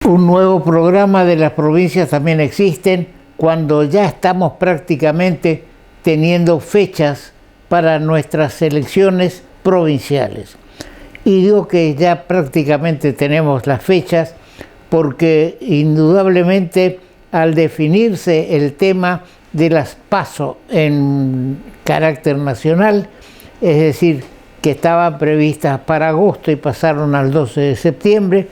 Un nuevo programa de las provincias también existen cuando ya estamos prácticamente teniendo fechas para nuestras elecciones provinciales. Y digo que ya prácticamente tenemos las fechas porque indudablemente al definirse el tema de las PASO en carácter nacional, es decir, que estaban previstas para agosto y pasaron al 12 de septiembre,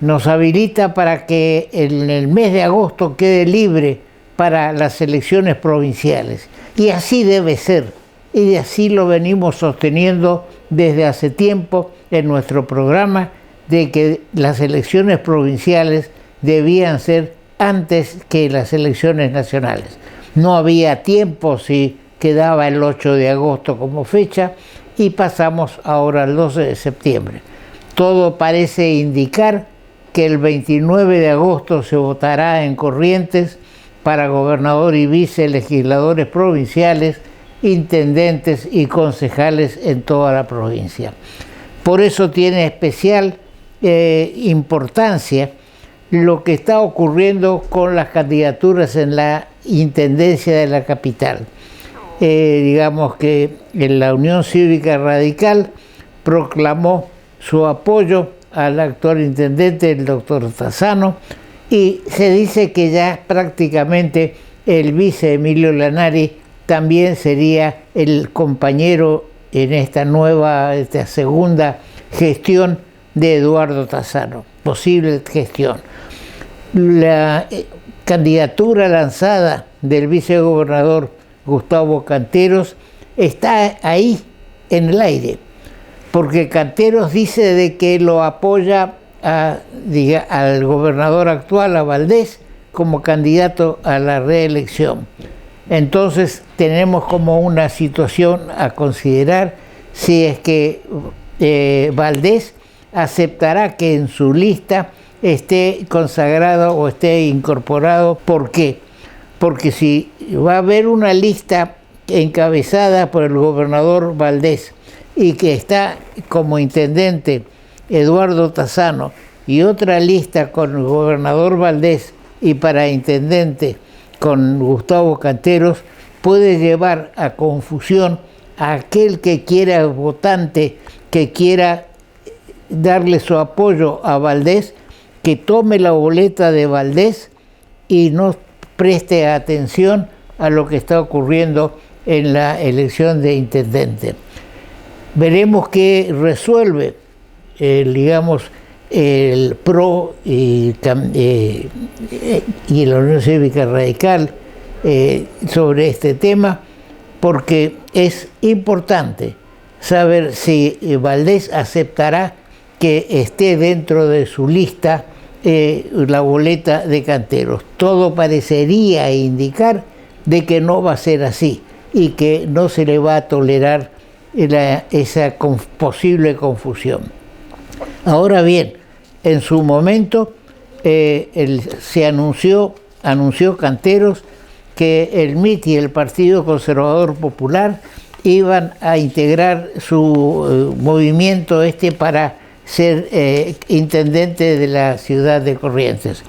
nos habilita para que en el mes de agosto quede libre para las elecciones provinciales. Y así debe ser, y así lo venimos sosteniendo desde hace tiempo en nuestro programa, de que las elecciones provinciales debían ser antes que las elecciones nacionales. No había tiempo si quedaba el 8 de agosto como fecha y pasamos ahora al 12 de septiembre. Todo parece indicar que el 29 de agosto se votará en Corrientes para gobernador y vicelegisladores provinciales, intendentes y concejales en toda la provincia. Por eso tiene especial importancia lo que está ocurriendo con las candidaturas en la intendencia de la capital. Digamos que la Unión Cívica Radical proclamó su apoyo al actual intendente, el doctor Tassano, y se dice que ya prácticamente el vice Emilio Lanari también sería el compañero en esta segunda gestión de Eduardo Tassano, posible gestión. La candidatura lanzada del vicegobernador Gustavo Canteros está ahí en el aire, porque Canteros dice de que lo apoya al gobernador actual, a Valdés, como candidato a la reelección. Entonces tenemos como una situación a considerar si es que Valdés aceptará que en su lista esté consagrado o esté incorporado. ¿Por qué? Porque si va a haber una lista encabezada por el gobernador Valdés y que está como intendente Eduardo Tassano y otra lista con el gobernador Valdés y para intendente con Gustavo Canteros, puede llevar a confusión a aquel que quiera, votante que quiera darle su apoyo a Valdés, que tome la boleta de Valdés y no preste atención a lo que está ocurriendo en la elección de intendente. Veremos qué resuelve, el PRO y la Unión Cívica Radical sobre este tema, porque es importante saber si Valdés aceptará que esté dentro de su lista la boleta de Canteros. Todo parecería indicar de que no va a ser así y que no se le va a tolerar esa posible confusión. Ahora bien, en su momento se anunció Canteros que el MIT y el Partido Conservador Popular iban a integrar su movimiento para ser intendente de la ciudad de Corrientes.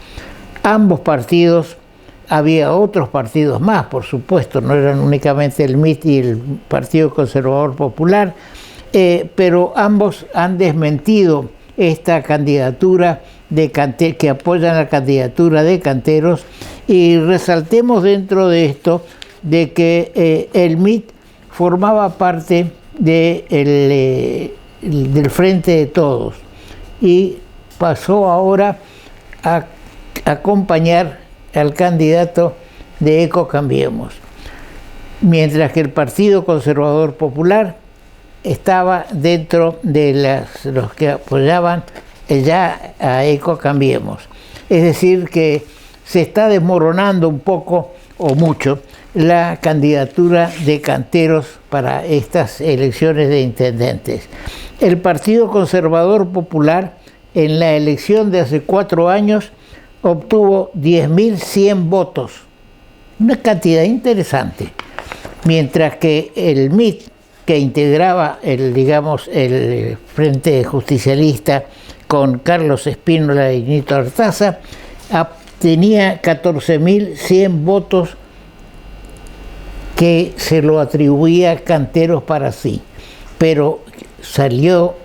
Ambos partidos, había otros partidos más, por supuesto, no eran únicamente el MIT y el Partido Conservador Popular, pero ambos han desmentido esta candidatura que apoyan la candidatura de Canteros, y resaltemos dentro de esto de que el MIT formaba parte del Frente de Todos y pasó ahora a acompañar al candidato de ECO Cambiemos, mientras que el Partido Conservador Popular estaba dentro de los que apoyaban ya a ECO Cambiemos. Es decir, que se está desmoronando un poco o mucho la candidatura de Canteros para estas elecciones de intendentes. El Partido Conservador Popular en la elección de hace 4 años obtuvo 10.100 votos, una cantidad interesante, mientras que el MIT, que integraba el Frente Justicialista con Carlos Espínola y Nito Artaza, tenía 14.100 votos que se lo atribuía Canteros para sí, pero salió,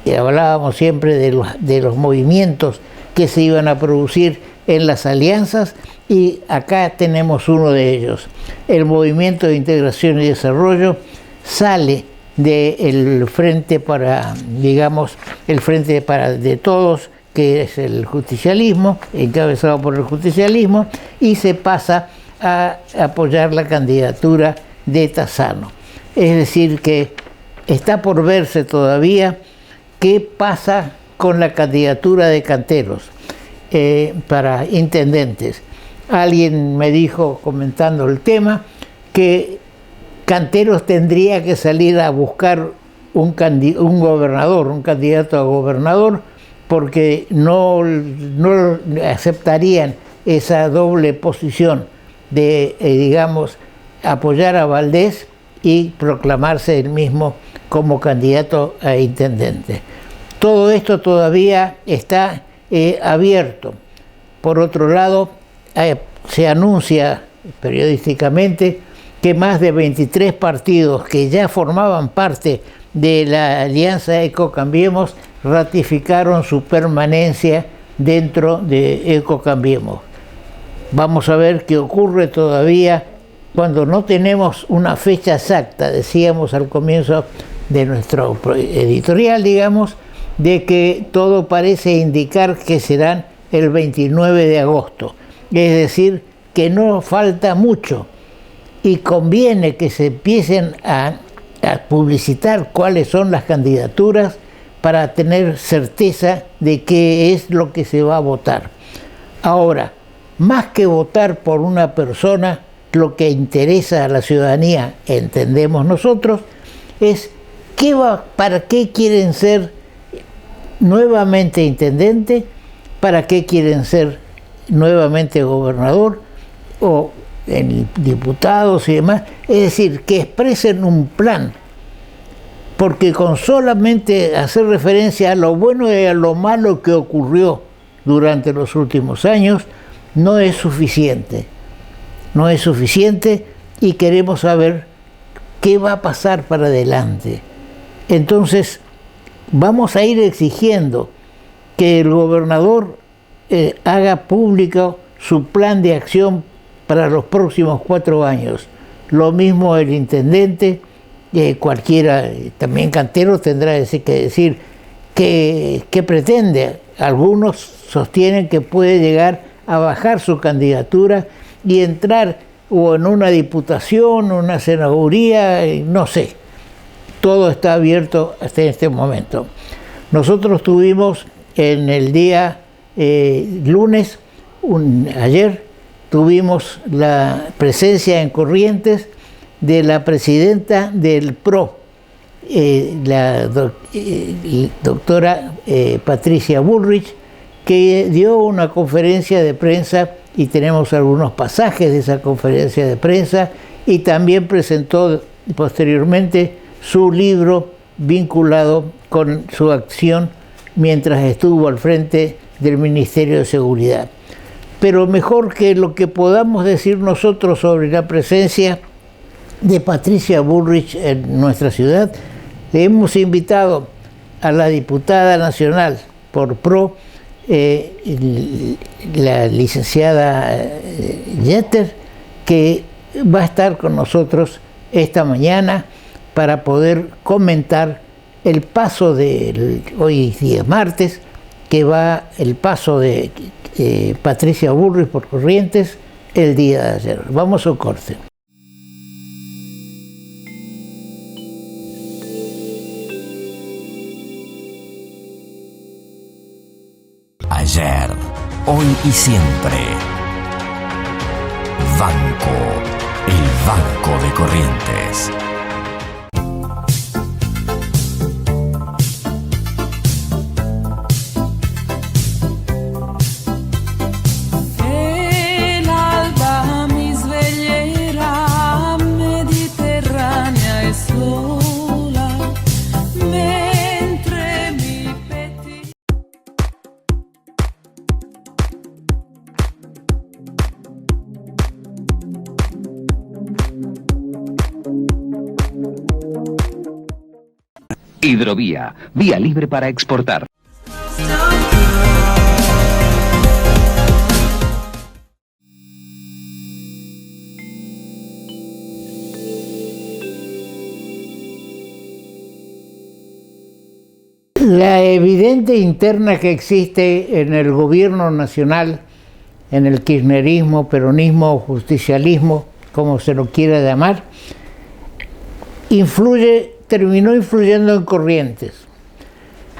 y hablábamos siempre de los movimientos que se iban a producir en las alianzas, y acá tenemos uno de ellos. El Movimiento de Integración y Desarrollo sale del Frente para, digamos, el Frente de Todos, que es el justicialismo, encabezado por el justicialismo, y se pasa a apoyar la candidatura de Tassano. Es decir, que está por verse todavía qué pasa con la candidatura de Canteros para intendentes. Alguien me dijo, comentando el tema, que Canteros tendría que salir a buscar un gobernador, un candidato a gobernador, porque no aceptarían esa doble posición de, digamos, apoyar a Valdés y proclamarse él mismo como candidato a intendente. Todo esto todavía está abierto. Por otro lado, se anuncia periodísticamente que más de 23 partidos que ya formaban parte de la alianza Ecocambiemos ratificaron su permanencia dentro de Ecocambiemos. Vamos a ver qué ocurre todavía cuando no tenemos una fecha exacta. Decíamos al comienzo de nuestro editorial, digamos, de que todo parece indicar que serán el 29 de agosto. Es decir, que no falta mucho y conviene que se empiecen a publicitar cuáles son las candidaturas para tener certeza de qué es lo que se va a votar. Ahora, más que votar por una persona, lo que interesa a la ciudadanía, entendemos nosotros, es para qué quieren ser nuevamente intendente, para qué quieren ser nuevamente gobernador o diputados y demás. Es decir, que expresen un plan, porque con solamente hacer referencia a lo bueno y a lo malo que ocurrió durante los últimos años no es suficiente. No es suficiente y queremos saber qué va a pasar para adelante. Entonces, vamos a ir exigiendo que el gobernador haga público su plan de acción para los próximos 4 años. Lo mismo el intendente, cualquiera, también Canteros tendrá que decir qué pretende. Algunos sostienen que puede llegar a bajar su candidatura y entrar o en una diputación, una senaduría, no sé. Todo está abierto hasta este momento. Nosotros tuvimos en el día lunes, ayer, tuvimos la presencia en Corrientes de la presidenta del PRO, la doctora Patricia Bullrich, que dio una conferencia de prensa y tenemos algunos pasajes de esa conferencia de prensa, y también presentó posteriormente su libro vinculado con su acción mientras estuvo al frente del Ministerio de Seguridad. Pero mejor que lo que podamos decir nosotros sobre la presencia de Patricia Bullrich en nuestra ciudad, le hemos invitado a la diputada nacional por PRO, la licenciada Jeter, que va a estar con nosotros esta mañana para poder comentar el paso hoy es día martes, que va el paso de Patricia Bullrich por Corrientes el día de ayer. Vamos a un corte. Ayer, hoy y siempre. Banco, el Banco de Corrientes. Hidrovía, vía libre para exportar. La evidente interna que existe en el gobierno nacional, en el kirchnerismo, peronismo o justicialismo, como se lo quiera llamar, terminó influyendo en Corrientes.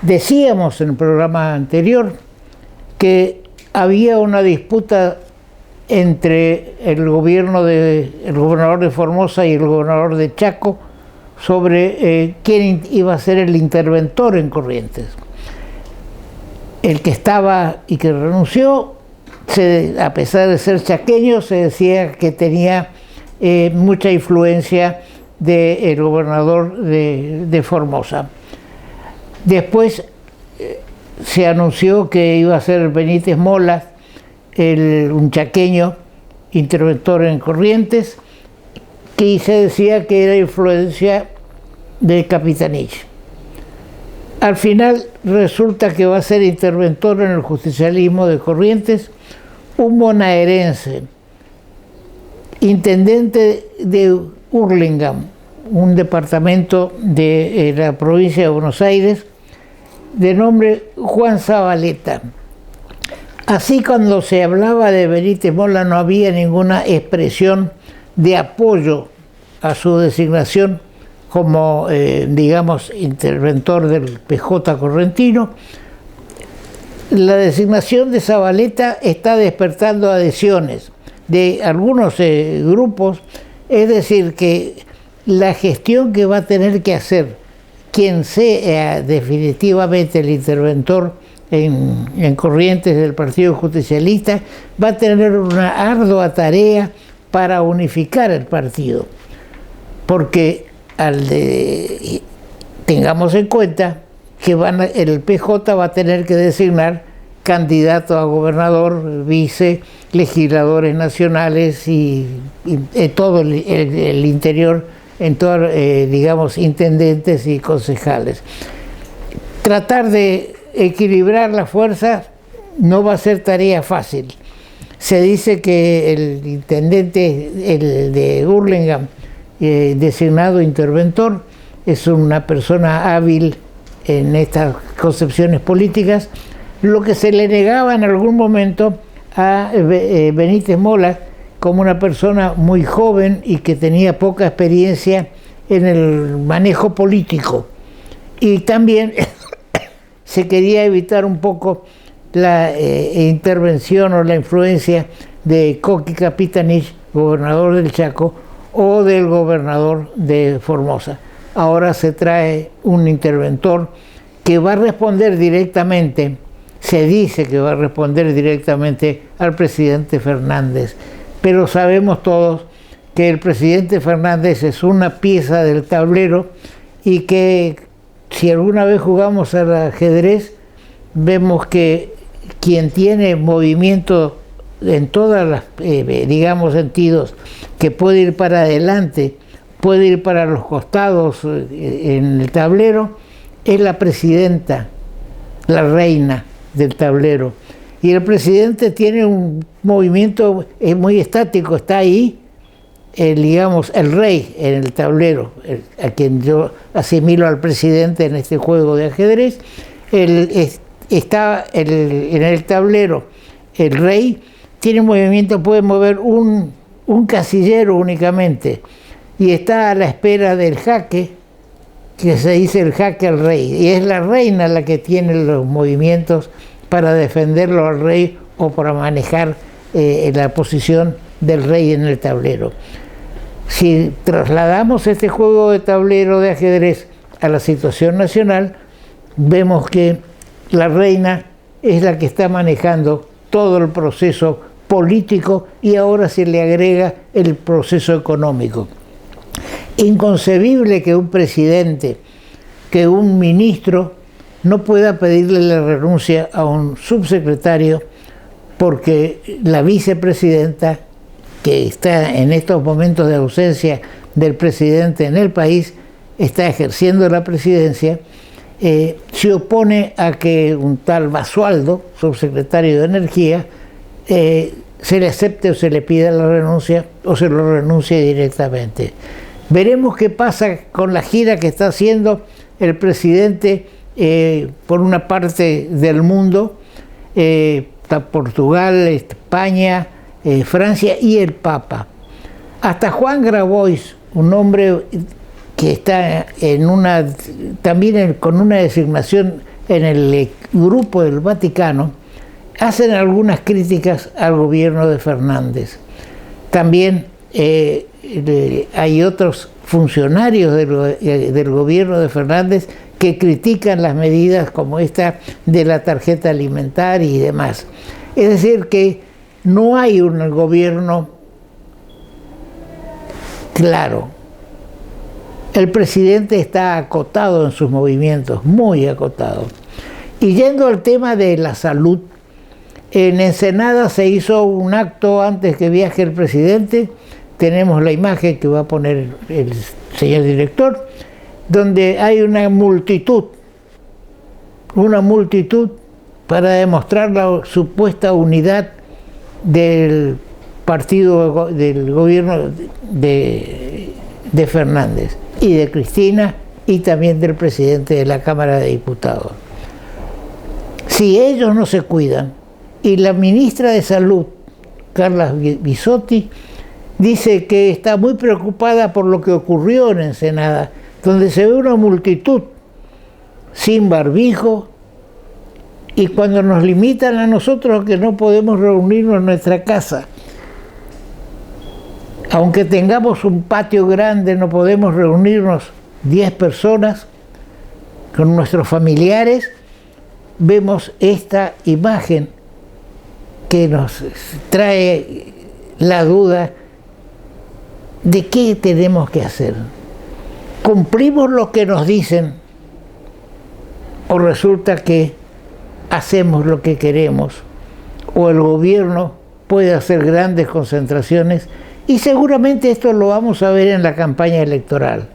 Decíamos en el programa anterior que había una disputa entre el gobernador de Formosa y el gobernador de Chaco sobre quién iba a ser el interventor en Corrientes. El que estaba y que renunció, a pesar de ser chaqueño, se decía que tenía mucha influencia del gobernador de Formosa. Después se anunció que iba a ser Benítez Mola, un chaqueño interventor en Corrientes, que se decía que era influencia de Capitanich. Al final resulta que va a ser interventor en el justicialismo de Corrientes un bonaerense, intendente de Hurlingham, un departamento de la provincia de Buenos Aires, de nombre Juan Zabaleta. Así, cuando se hablaba de Benítez Mola no había ninguna expresión de apoyo a su designación como, digamos, interventor del PJ correntino. La designación de Zabaleta está despertando adhesiones de algunos grupos, es decir, que la gestión que va a tener que hacer quien sea definitivamente el interventor en Corrientes del Partido Justicialista va a tener una ardua tarea para unificar el partido, porque tengamos en cuenta que el PJ va a tener que designar candidato a gobernador, vice, legisladores nacionales y todo el interior, en todo, digamos, intendentes y concejales. Tratar de equilibrar las fuerzas no va a ser tarea fácil. Se dice que el intendente, el de Hurlingham, designado interventor, es una persona hábil en estas concepciones políticas, lo que se le negaba en algún momento a Benítez Mola como una persona muy joven y que tenía poca experiencia en el manejo político. Y también se quería evitar un poco la intervención o la influencia de Coqui Capitanich, gobernador del Chaco, o del gobernador de Formosa. Ahora se trae un interventor que va a responder directamente, se dice que va a responder directamente al presidente Fernández, pero sabemos todos que el presidente Fernández es una pieza del tablero y que si alguna vez jugamos al ajedrez, vemos que quien tiene movimiento en todas las, digamos, sentidos, que puede ir para adelante, puede ir para los costados en el tablero, es la presidenta, la reina del tablero. Y el presidente tiene un movimiento muy estático, está ahí, digamos, el rey en el tablero, a quien yo asimilo al presidente en este juego de ajedrez. Está en el tablero el rey, tiene movimiento, puede mover un casillero únicamente, y está a la espera del jaque, que se dice el jaque al rey, y es la reina la que tiene los movimientos para defenderlo al rey o para manejar la posición del rey en el tablero. Si trasladamos este juego de tablero de ajedrez a la situación nacional, vemos que la reina es la que está manejando todo el proceso político y ahora se le agrega el proceso económico. Inconcebible que un presidente, que un ministro no pueda pedirle la renuncia a un subsecretario porque la vicepresidenta, que está en estos momentos de ausencia del presidente en el país, está ejerciendo la presidencia, se opone a que un tal Basualdo, subsecretario de Energía, se le acepte o se le pida la renuncia o se lo renuncie directamente. Veremos qué pasa con la gira que está haciendo el presidente por una parte del mundo, está Portugal, España, Francia y el Papa. Hasta Juan Grabois, un hombre que está también con una designación en el grupo del Vaticano, hacen algunas críticas al gobierno de Fernández. También hay otros funcionarios del gobierno de Fernández que critican las medidas como esta de la tarjeta alimentaria y demás. Es decir, que no hay un gobierno claro. El presidente está acotado en sus movimientos, muy acotado. Y yendo al tema de la salud, en Ensenada se hizo un acto antes que viaje el presidente. Tenemos la imagen que va a poner el señor director, donde hay una multitud para demostrar la supuesta unidad del partido, del gobierno de Fernández y de Cristina y también del presidente de la Cámara de Diputados. Si ellos no se cuidan, y la ministra de Salud, Carla Bisotti, dice que está muy preocupada por lo que ocurrió en Ensenada, donde se ve una multitud sin barbijo, y cuando nos limitan a nosotros que no podemos reunirnos en nuestra casa, aunque tengamos un patio grande, no podemos reunirnos 10 personas con nuestros familiares. Vemos esta imagen que nos trae la duda de qué tenemos que hacer. ¿Cumplimos lo que nos dicen o resulta que hacemos lo que queremos? O el gobierno puede hacer grandes concentraciones, y seguramente esto lo vamos a ver en la campaña electoral.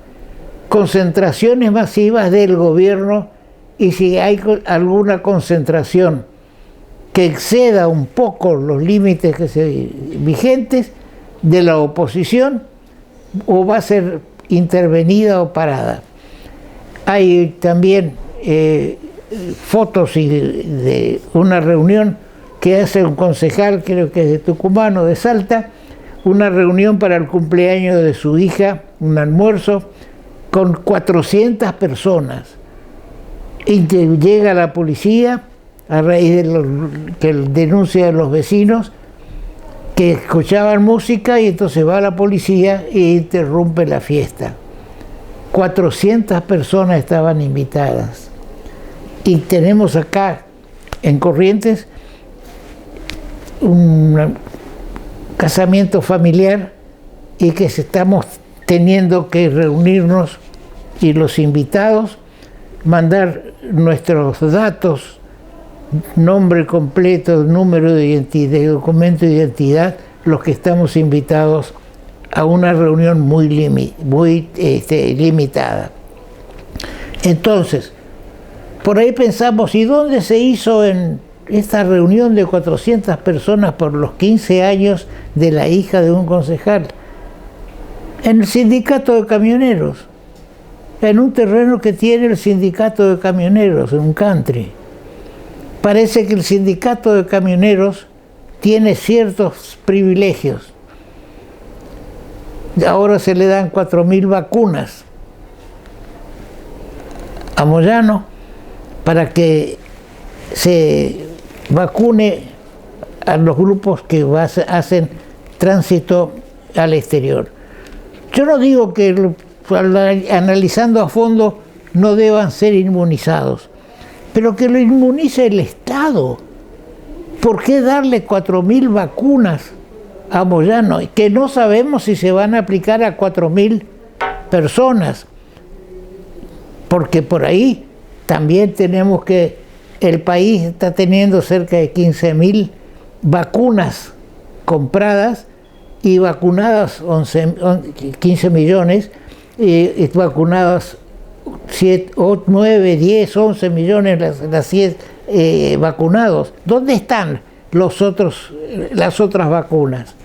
Concentraciones masivas del gobierno, y si hay alguna concentración que exceda un poco los límites vigentes de la oposición, o va a ser intervenida o parada. Hay también fotos de una reunión que hace un concejal, creo que es de Tucumán o de Salta, una reunión para el cumpleaños de su hija, un almuerzo con 400 personas. Y llega la policía a raíz de denuncia de los vecinos que escuchaban música, y entonces va la policía e interrumpe la fiesta. 400 personas estaban invitadas. Y tenemos acá en Corrientes un casamiento familiar, y que estamos teniendo que reunirnos, y los invitados mandar nuestros datos, nombre completo, número de identidad, documento de identidad, los que estamos invitados a una reunión muy limitada. Entonces, por ahí pensamos, ¿y dónde se hizo en esta reunión de 400 personas por los 15 años de la hija de un concejal? En el sindicato de camioneros, en un terreno que tiene el sindicato de camioneros, en un country. Parece que el sindicato de camioneros tiene ciertos privilegios. Ahora se le dan 4.000 vacunas a Moyano para que se vacune a los grupos que hacen tránsito al exterior. Yo no digo que analizando a fondo no deban ser inmunizados, pero que lo inmunice el Estado. ¿Por qué darle 4.000 vacunas a Moyano, que no sabemos si se van a aplicar a 4.000 personas? Porque por ahí también tenemos que el país está teniendo cerca de 15.000 vacunas compradas y vacunadas 15 millones, vacunados 7, 8, 9, 10, 11 millones las 10 vacunados. ¿Dónde están las otras vacunas?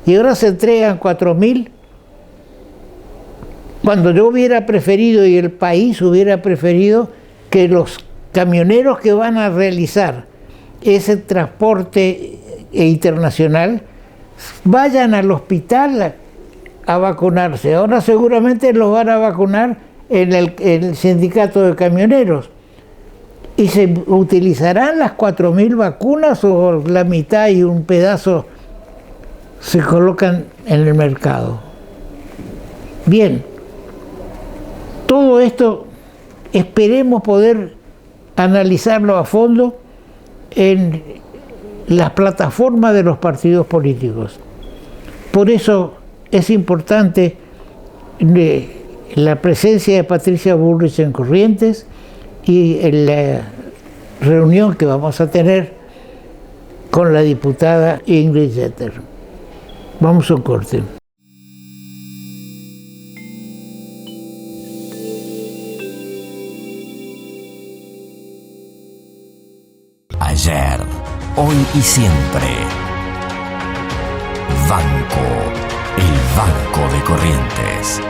Y ahora se entregan 4.000. Cuando yo hubiera preferido y el país hubiera preferido que los camioneros que van a realizar ese transporte internacional vayan al hospital a vacunarse. Ahora seguramente los van a vacunar en el sindicato de camioneros. ¿Y se utilizarán las 4.000 vacunas o la mitad y un pedazo se colocan en el mercado? Bien, todo esto esperemos poder analizarlo a fondo en las plataformas de los partidos políticos. Por eso es importante la presencia de Patricia Bullrich en Corrientes y en la reunión que vamos a tener con la diputada Ingrid Jeter. Vamos a un corte. Ayer, hoy y siempre. Banco, el Banco de Corrientes.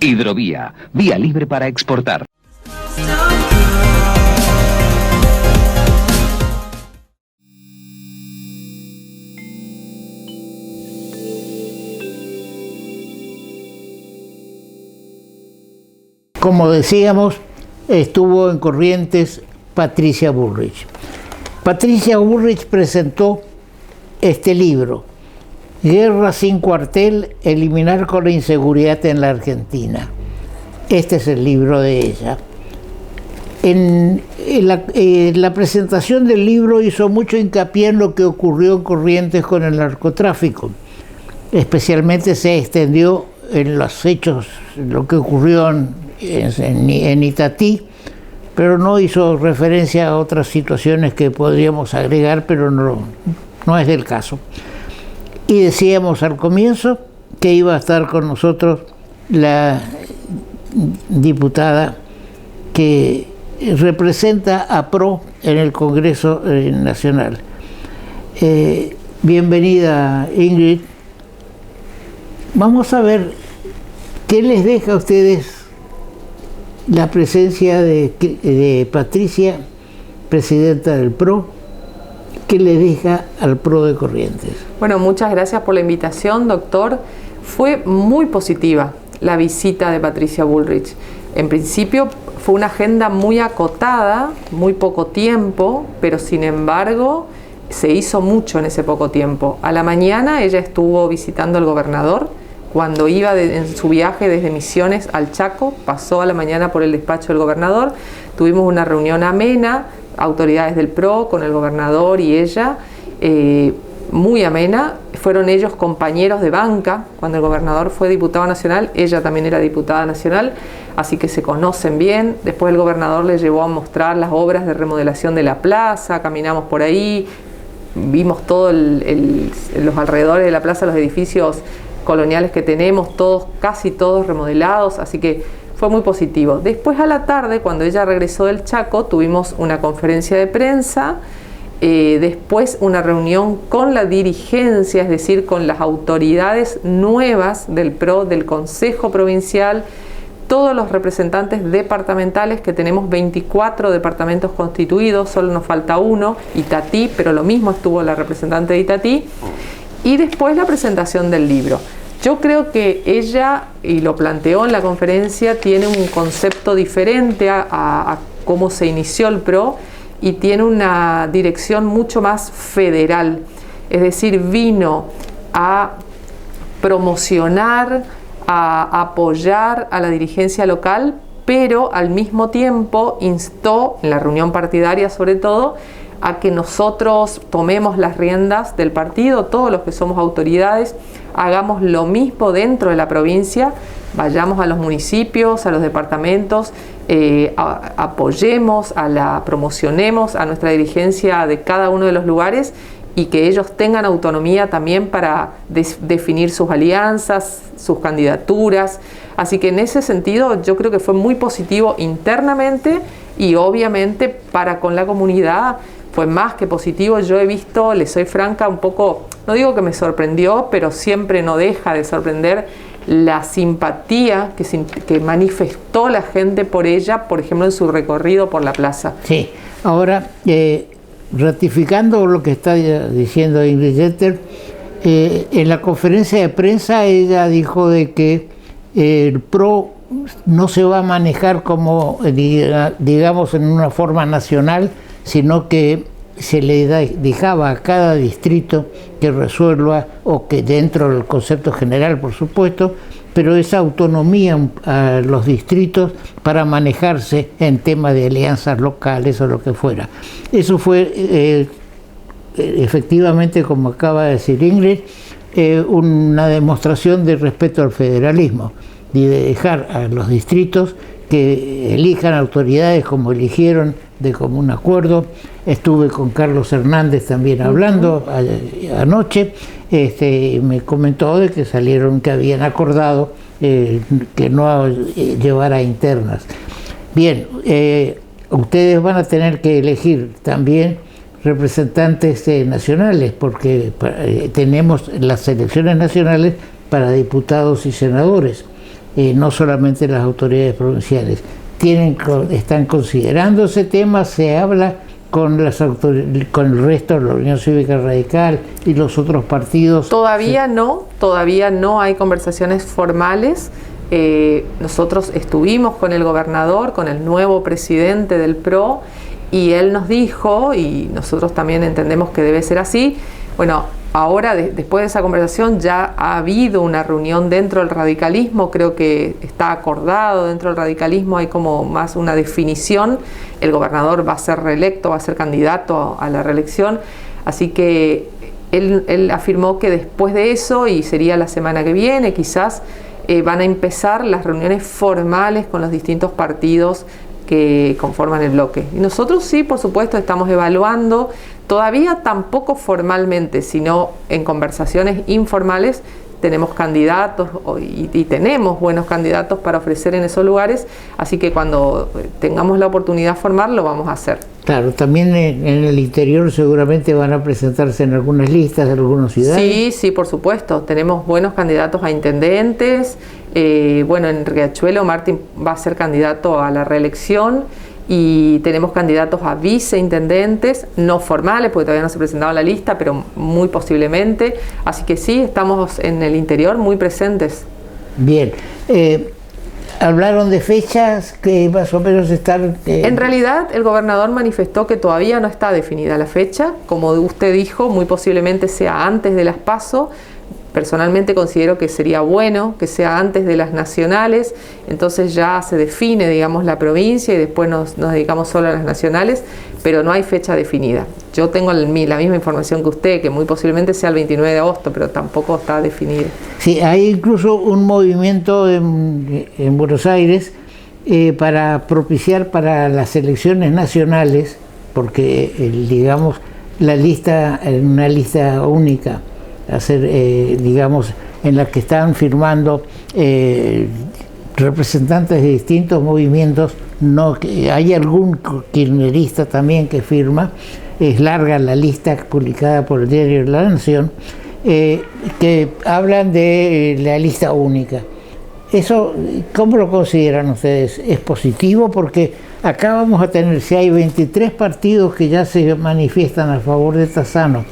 Hidrovía, vía libre para exportar. Como decíamos, estuvo en Corrientes Patricia Bullrich. Patricia Bullrich presentó este libro, Guerra sin cuartel, eliminar con la inseguridad en la Argentina. Este es el libro de ella. En la presentación del libro hizo mucho hincapié en lo que ocurrió en Corrientes con el narcotráfico. Especialmente se extendió en los hechos, lo que ocurrió en Itatí, pero no hizo referencia a otras situaciones que podríamos agregar, pero no es del caso. Y decíamos al comienzo que iba a estar con nosotros la diputada que representa a PRO en el Congreso Nacional. Bienvenida, Ingrid. Vamos a ver qué les deja a ustedes la presencia de Patricia, presidenta del PRO. ¿Qué le deja al PRO de Corrientes? Bueno, muchas gracias por la invitación, doctor. Fue muy positiva la visita de Patricia Bullrich. En principio fue una agenda muy acotada, muy poco tiempo, pero sin embargo se hizo mucho en ese poco tiempo. A la mañana ella estuvo visitando al gobernador. Cuando iba en su viaje desde Misiones al Chaco, pasó a la mañana por el despacho del gobernador. Tuvimos una reunión amena, autoridades del PRO con el gobernador y ella, muy amena. Fueron ellos compañeros de banca. Cuando el gobernador fue diputado nacional, ella también era diputada nacional, así que se conocen bien. Después el gobernador les llevó a mostrar las obras de remodelación de la plaza, caminamos por ahí, vimos todos los alrededores de la plaza, los edificios coloniales que tenemos, casi todos remodelados, así que fue muy positivo. Después a la tarde, cuando ella regresó del Chaco, tuvimos una conferencia de prensa, después una reunión con la dirigencia, es decir, con las autoridades nuevas del PRO, del Consejo Provincial, todos los representantes departamentales, que tenemos 24 departamentos constituidos, solo nos falta uno, Itatí, pero lo mismo estuvo la representante de Itatí, y después la presentación del libro. Yo creo que ella, y lo planteó en la conferencia, tiene un concepto diferente a cómo se inició el PRO y tiene una dirección mucho más federal. Es decir, vino a promocionar, a apoyar a la dirigencia local, pero al mismo tiempo instó, en la reunión partidaria sobre todo, a que nosotros tomemos las riendas del partido, todos los que somos autoridades, hagamos lo mismo dentro de la provincia, vayamos a los municipios, a los departamentos, apoyemos, promocionemos a nuestra dirigencia de cada uno de los lugares y que ellos tengan autonomía también para definir sus alianzas, sus candidaturas. Así que en ese sentido yo creo que fue muy positivo internamente y obviamente para con la comunidad fue más que positivo. Yo he visto, les soy franca, un poco, no digo que me sorprendió, pero siempre no deja de sorprender la simpatía que manifestó la gente por ella, por ejemplo, en su recorrido por la plaza. Sí, ahora, ratificando lo que está diciendo Ingrid Jeter, en la conferencia de prensa ella dijo de que el PRO no se va a manejar como, digamos, en una forma nacional, sino que se le dejaba a cada distrito que resuelva, o que dentro del concepto general, por supuesto, pero esa autonomía a los distritos para manejarse en temas de alianzas locales o lo que fuera. Eso fue efectivamente, como acaba de decir Ingrid, una demostración de respeto al federalismo y de dejar a los distritos que elijan autoridades como eligieron de común acuerdo. Estuve con Carlos Hernández también hablando anoche, me comentó de que salieron, que habían acordado que no llevara internas. Bien, ustedes van a tener que elegir también representantes nacionales, porque tenemos las elecciones nacionales para diputados y senadores, no solamente las autoridades provinciales. Están considerando ese tema, se habla con el resto de la Unión Cívica Radical y los otros partidos. Todavía no hay conversaciones formales. Nosotros estuvimos con el gobernador, con el nuevo presidente del PRO, y él nos dijo, y nosotros también entendemos que debe ser así, bueno, ahora después de esa conversación ya ha habido una reunión dentro del radicalismo, creo que está acordado dentro del radicalismo, hay como más una definición, el gobernador va a ser reelecto, va a ser candidato a la reelección, así que él afirmó que después de eso, y sería la semana que viene quizás, van a empezar las reuniones formales con los distintos partidos que conforman el bloque. Y nosotros sí, por supuesto, estamos evaluando, todavía tampoco formalmente, sino en conversaciones informales, tenemos candidatos y tenemos buenos candidatos para ofrecer en esos lugares, así que cuando tengamos la oportunidad formal lo vamos a hacer. Claro, también en el interior seguramente van a presentarse en algunas listas de algunas ciudades. Sí, por supuesto, tenemos buenos candidatos a intendentes, bueno, en Riachuelo Martín va a ser candidato a la reelección, y tenemos candidatos a viceintendentes, no formales, porque todavía no se presentaba en la lista, pero muy posiblemente. Así que sí, estamos en el interior muy presentes. Bien. Hablaron de fechas que más o menos están... En realidad, el gobernador manifestó que todavía no está definida la fecha. Como usted dijo, muy posiblemente sea antes de las PASO. Personalmente considero que sería bueno que sea antes de las nacionales, entonces ya se define, digamos, la provincia y después nos dedicamos solo a las nacionales, pero no hay fecha definida. Yo tengo la misma información que usted, que muy posiblemente sea el 29 de agosto, pero tampoco está definida. Sí, hay incluso un movimiento en Buenos Aires para propiciar para las elecciones nacionales, porque digamos, una lista única, hacer, digamos, en la que están firmando representantes de distintos movimientos, no que hay algún kirchnerista también que firma, es larga la lista publicada por el diario La Nación, que hablan de la lista única. Eso, ¿cómo lo consideran ustedes? ¿Es positivo? Porque acá vamos a tener, si hay 23 partidos que ya se manifiestan a favor de Tassano,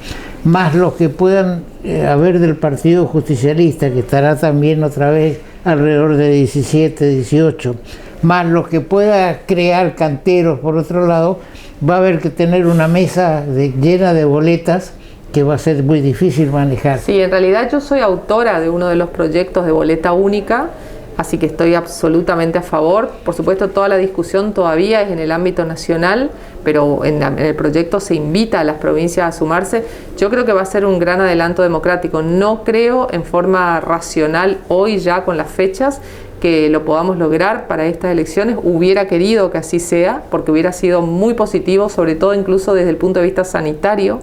más los que puedan haber del Partido Justicialista, que estará también otra vez alrededor de 17, 18, más los que pueda crear Canteros por otro lado, va a haber que tener una mesa llena de boletas que va a ser muy difícil manejar. Sí, en realidad yo soy autora de uno de los proyectos de boleta única, así que estoy absolutamente a favor. Por supuesto, toda la discusión todavía es en el ámbito nacional, pero en el proyecto se invita a las provincias a sumarse. Yo creo que va a ser un gran adelanto democrático. No creo en forma racional hoy ya con las fechas que lo podamos lograr para estas elecciones. Hubiera querido que así sea, porque hubiera sido muy positivo, sobre todo incluso desde el punto de vista sanitario,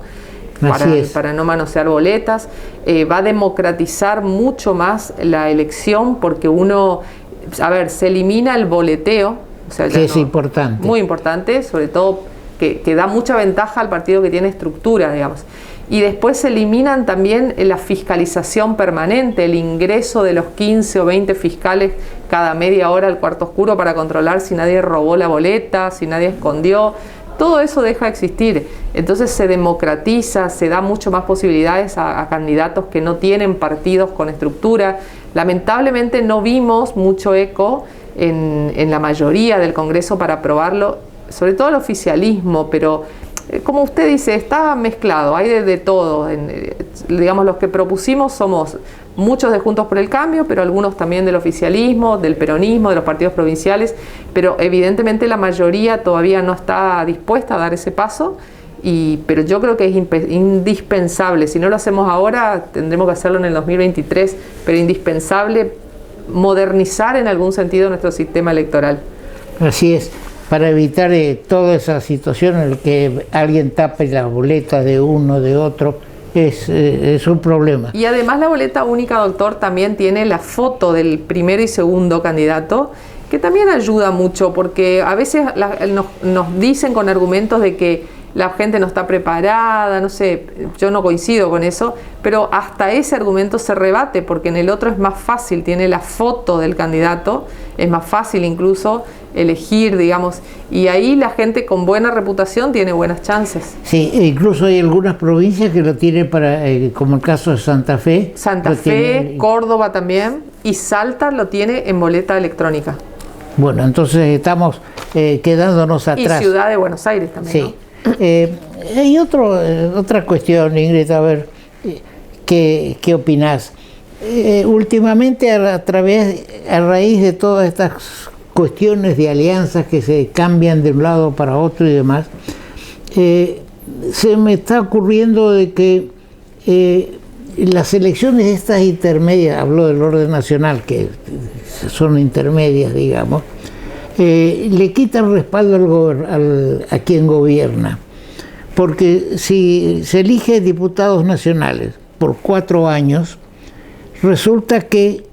para no manosear boletas. Va a democratizar mucho más la elección, porque se elimina el boleteo, o sea, que es importante. Muy importante, sobre todo que da mucha ventaja al partido que tiene estructura, digamos. Y después se eliminan también la fiscalización permanente, el ingreso de los 15 o 20 fiscales cada media hora al cuarto oscuro para controlar si nadie robó la boleta, si nadie escondió. Todo eso deja de existir. Entonces se democratiza, se da mucho más posibilidades a candidatos que no tienen partidos con estructura. Lamentablemente no vimos mucho eco en la mayoría del Congreso para aprobarlo, sobre todo el oficialismo, pero como usted dice, está mezclado, hay de todo. Digamos, los que propusimos somos muchos de Juntos por el Cambio, pero algunos también del oficialismo, del peronismo, de los partidos provinciales, pero evidentemente la mayoría todavía no está dispuesta a dar ese paso, pero yo creo que es indispensable. Si no lo hacemos ahora, tendremos que hacerlo en el 2023, pero indispensable modernizar en algún sentido nuestro sistema electoral. Así es. Para evitar toda esa situación en la que alguien tape las boletas de uno, de otro, es un problema. Y además la boleta única, doctor, también tiene la foto del primero y segundo candidato, que también ayuda mucho, porque a veces nos dicen con argumentos de que la gente no está preparada, no sé, yo no coincido con eso, pero hasta ese argumento se rebate, porque en el otro es más fácil, tiene la foto del candidato, es más fácil incluso elegir, digamos, y ahí la gente con buena reputación tiene buenas chances. Sí, incluso hay algunas provincias que lo tienen como el caso de Santa Fe. Córdoba también, y Salta lo tiene en boleta electrónica. Bueno, entonces estamos quedándonos atrás. Y Ciudad de Buenos Aires también, sí. ¿no? Hay otra cuestión, Ingrid, a ver, ¿qué opinás? Últimamente, a raíz de todas estas cuestiones de alianzas que se cambian de un lado para otro y demás, se me está ocurriendo de que las elecciones estas intermedias, hablo del orden nacional, que son intermedias, digamos, le quitan respaldo a quien gobierna. Porque si se elige diputados nacionales por 4 años, resulta que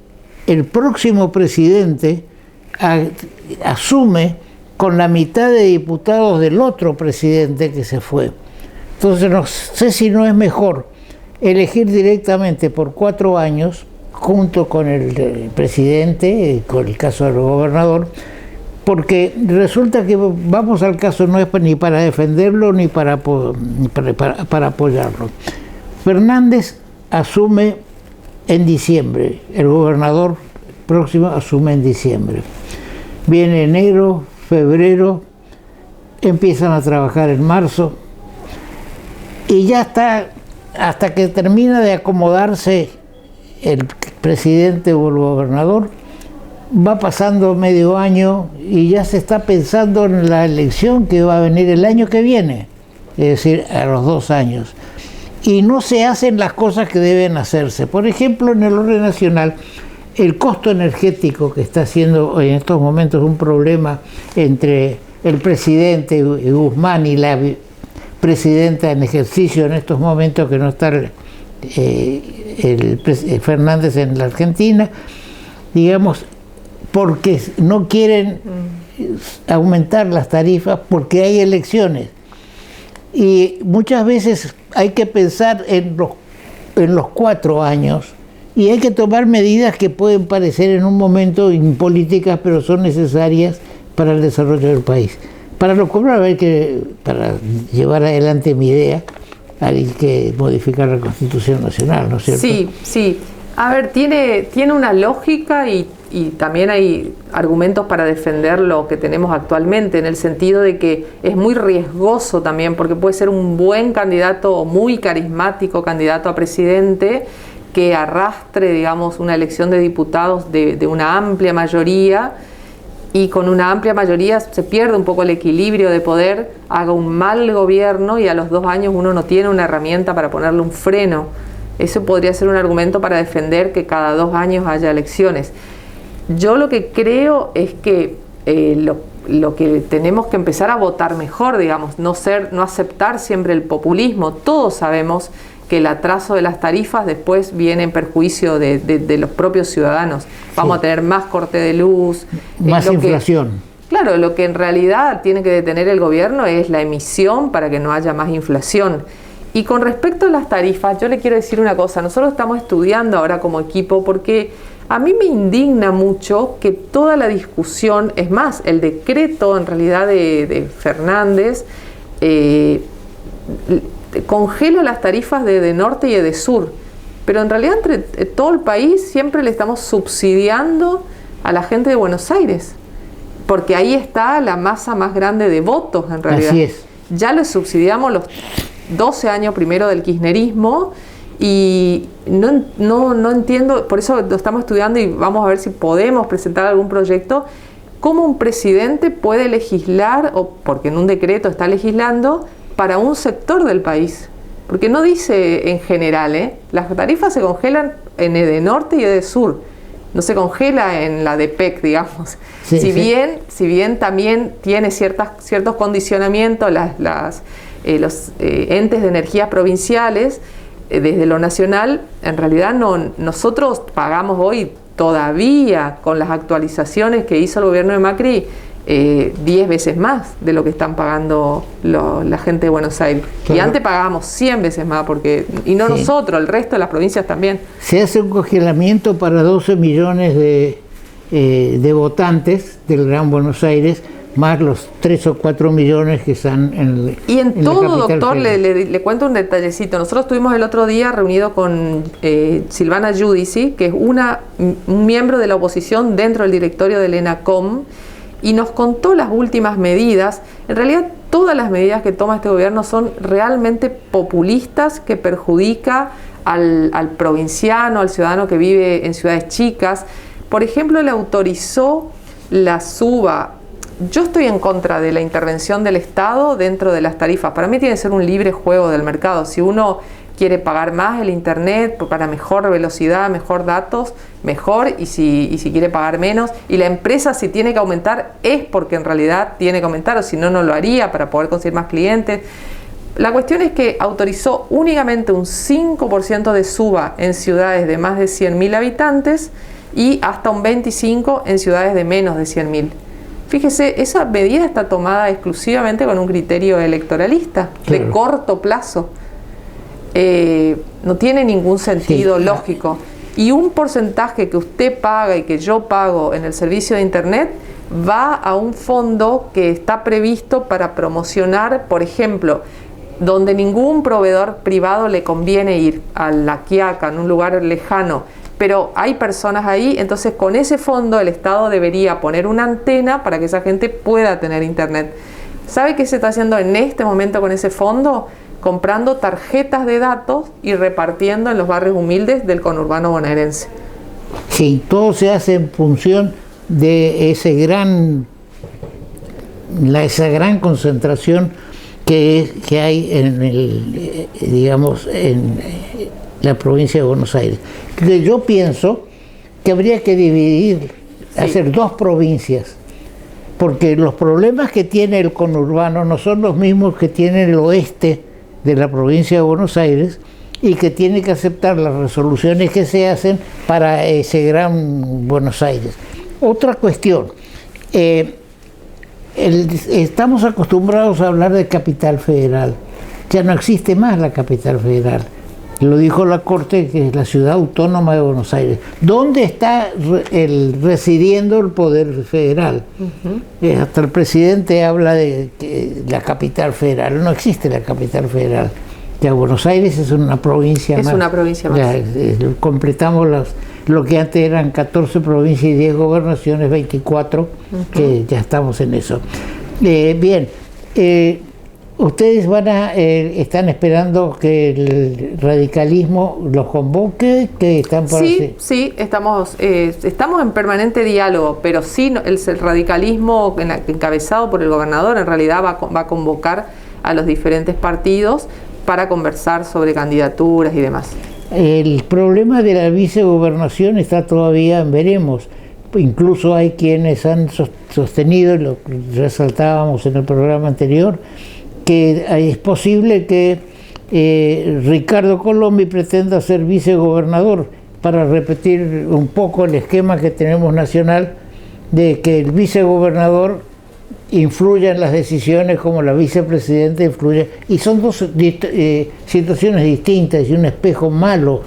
el próximo presidente asume con la mitad de diputados del otro presidente que se fue. Entonces no sé si no es mejor elegir directamente por 4 años junto con el presidente, con el caso del gobernador, porque resulta que vamos al caso, no es ni para defenderlo ni para apoyarlo. Fernández asume en diciembre, el gobernador próximo asume en diciembre. Viene enero, febrero, empiezan a trabajar en marzo y ya está, hasta que termina de acomodarse el presidente o el gobernador, va pasando medio año y ya se está pensando en la elección que va a venir el año que viene, es decir, a los 2 años. Y no se hacen las cosas que deben hacerse. Por ejemplo, en el orden nacional, el costo energético que está siendo en estos momentos un problema entre el presidente Guzmán y la presidenta en ejercicio en estos momentos, que no está Fernández en la Argentina, digamos, porque no quieren aumentar las tarifas porque hay elecciones. Y muchas veces hay que pensar en los 4 años y hay que tomar medidas que pueden parecer en un momento impolíticas, pero son necesarias para el desarrollo del país. Para lo cual, para llevar adelante mi idea, hay que modificar la Constitución Nacional, ¿no es cierto? Sí, sí. A ver, tiene una lógica y y también hay argumentos para defender lo que tenemos actualmente, en el sentido de que es muy riesgoso también, porque puede ser un buen candidato o muy carismático candidato a presidente que arrastre, digamos, una elección de diputados de una amplia mayoría, y con una amplia mayoría se pierde un poco el equilibrio de poder, haga un mal gobierno y a los 2 años uno no tiene una herramienta para ponerle un freno. Eso podría ser un argumento para defender que cada 2 años haya elecciones. Yo lo que creo es que lo que tenemos que empezar a votar mejor, digamos, no aceptar siempre el populismo. Todos sabemos que el atraso de las tarifas después viene en perjuicio de los propios ciudadanos. Vamos a tener más corte de luz. Más inflación. Claro, lo que en realidad tiene que detener el gobierno es la emisión para que no haya más inflación. Y con respecto a las tarifas, yo le quiero decir una cosa. Nosotros estamos estudiando ahora como equipo porque a mí me indigna mucho que toda la discusión, es más, el decreto en realidad de Fernández congela las tarifas de norte y de sur, pero en realidad entre todo el país siempre le estamos subsidiando a la gente de Buenos Aires, porque ahí está la masa más grande de votos en realidad. Así es. Ya le subsidiamos los 12 años primero del kirchnerismo y no entiendo, por eso lo estamos estudiando y vamos a ver si podemos presentar algún proyecto, cómo un presidente puede legislar, o porque en un decreto está legislando, para un sector del país, porque no dice en general, las tarifas se congelan en de norte y de sur, no se congela en la de PEC, digamos. Sí, si bien también tiene ciertos condicionamientos los entes de energías provinciales, desde lo nacional, en realidad nosotros pagamos hoy todavía con las actualizaciones que hizo el gobierno de Macri 10 veces más de lo que están pagando la gente de Buenos Aires. Claro. Y antes pagábamos 100 veces más, y no nosotros, el resto de las provincias también. Se hace un congelamiento para 12 millones de votantes del Gran Buenos Aires, más los 3 o 4 millones que están en y en todo, doctor, le cuento un detallecito. Nosotros estuvimos el otro día reunidos con Silvana Giudici, que es un miembro de la oposición dentro del directorio del ENACOM, y nos contó las últimas medidas. En realidad todas las medidas que toma este gobierno son realmente populistas, que perjudica al provinciano, al ciudadano que vive en ciudades chicas. Por ejemplo, le autorizó la suba. Yo estoy en contra de la intervención del Estado dentro de las tarifas. Para mí tiene que ser un libre juego del mercado. Si uno quiere pagar más el internet para mejor velocidad, mejor datos, mejor, y si quiere pagar menos, y la empresa si tiene que aumentar es porque en realidad tiene que aumentar, o si no, no lo haría para poder conseguir más clientes. La cuestión es que autorizó únicamente un 5% de suba en ciudades de más de 100.000 habitantes y hasta un 25% en ciudades de menos de 100.000. Fíjese, esa medida está tomada exclusivamente con un criterio electoralista, claro, de corto plazo. No tiene ningún sentido lógico. Y un porcentaje que usted paga y que yo pago en el servicio de internet va a un fondo que está previsto para promocionar, por ejemplo, donde ningún proveedor privado le conviene ir, a La Quiaca, en un lugar lejano, pero hay personas ahí. Entonces con ese fondo el Estado debería poner una antena para que esa gente pueda tener internet. ¿Sabe qué se está haciendo en este momento con ese fondo? Comprando tarjetas de datos y repartiendo en los barrios humildes del conurbano bonaerense. Sí, todo se hace en función de esa gran concentración que hay en la provincia de Buenos Aires. Yo pienso que habría que dividir, hacer 2 provincias, porque los problemas que tiene el conurbano no son los mismos que tiene el oeste de la provincia de Buenos Aires, y que tiene que aceptar las resoluciones que se hacen para ese gran Buenos Aires. Otra cuestión, estamos acostumbrados a hablar de capital federal. Ya no existe más la capital federal. Lo dijo la Corte, que es la ciudad autónoma de Buenos Aires. ¿Dónde está residiendo el poder federal? Hasta el presidente habla de que la capital federal. No existe la capital federal. Ya Buenos Aires es una provincia más. Es una provincia más. Ya, completamos lo que antes eran 14 provincias y 10 gobernaciones, 24, que ya estamos en eso. Bien, ustedes están esperando que el radicalismo los convoque, que están por Sí, estamos en permanente diálogo, pero sí el radicalismo encabezado por el gobernador en realidad va a convocar a los diferentes partidos para conversar sobre candidaturas y demás. El problema de la vicegobernación está todavía en veremos. Incluso hay quienes han sostenido, lo resaltábamos en el programa anterior, que es posible que Ricardo Colombi pretenda ser vicegobernador para repetir un poco el esquema que tenemos nacional de que el vicegobernador influya en las decisiones como la vicepresidenta influye, y son dos situaciones distintas y un espejo malo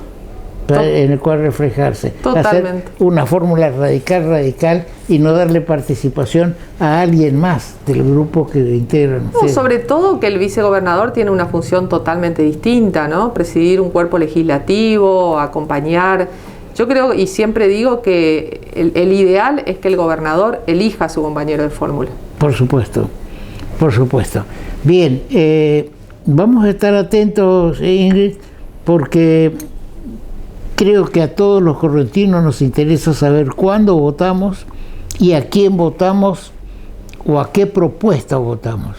en el cual reflejarse. Totalmente. Hacer una fórmula radical y no darle participación a alguien más del grupo que integran. No, sobre todo que el vicegobernador tiene una función totalmente distinta, ¿no? Presidir un cuerpo legislativo, acompañar. Yo creo y siempre digo que el ideal es que el gobernador elija a su compañero de fórmula. Por supuesto, por supuesto. Bien, vamos a estar atentos, Ingrid, porque creo que a todos los correntinos nos interesa saber cuándo votamos y a quién votamos o a qué propuesta votamos.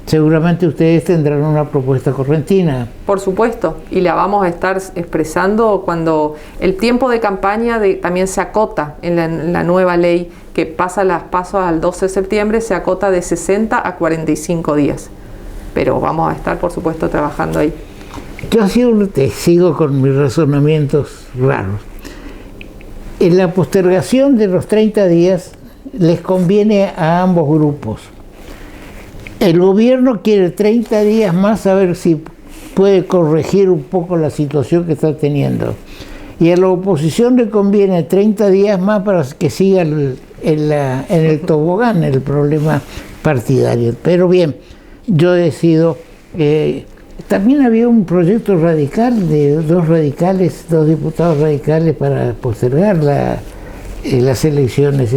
Seguramente ustedes tendrán una propuesta correntina. Por supuesto, y la vamos a estar expresando cuando el tiempo de campaña también se acota en la nueva ley que pasa las pasos al 12 de septiembre, se acota de 60 a 45 días. Pero vamos a estar, por supuesto, trabajando ahí. Yo sigo con mis razonamientos raros. En la postergación de los 30 días les conviene a ambos grupos. El gobierno quiere 30 días más a ver si puede corregir un poco la situación que está teniendo. Y a la oposición le conviene 30 días más para que siga en el tobogán el problema partidario. Pero bien, yo decido... también había un proyecto radical de dos diputados radicales para postergar las elecciones.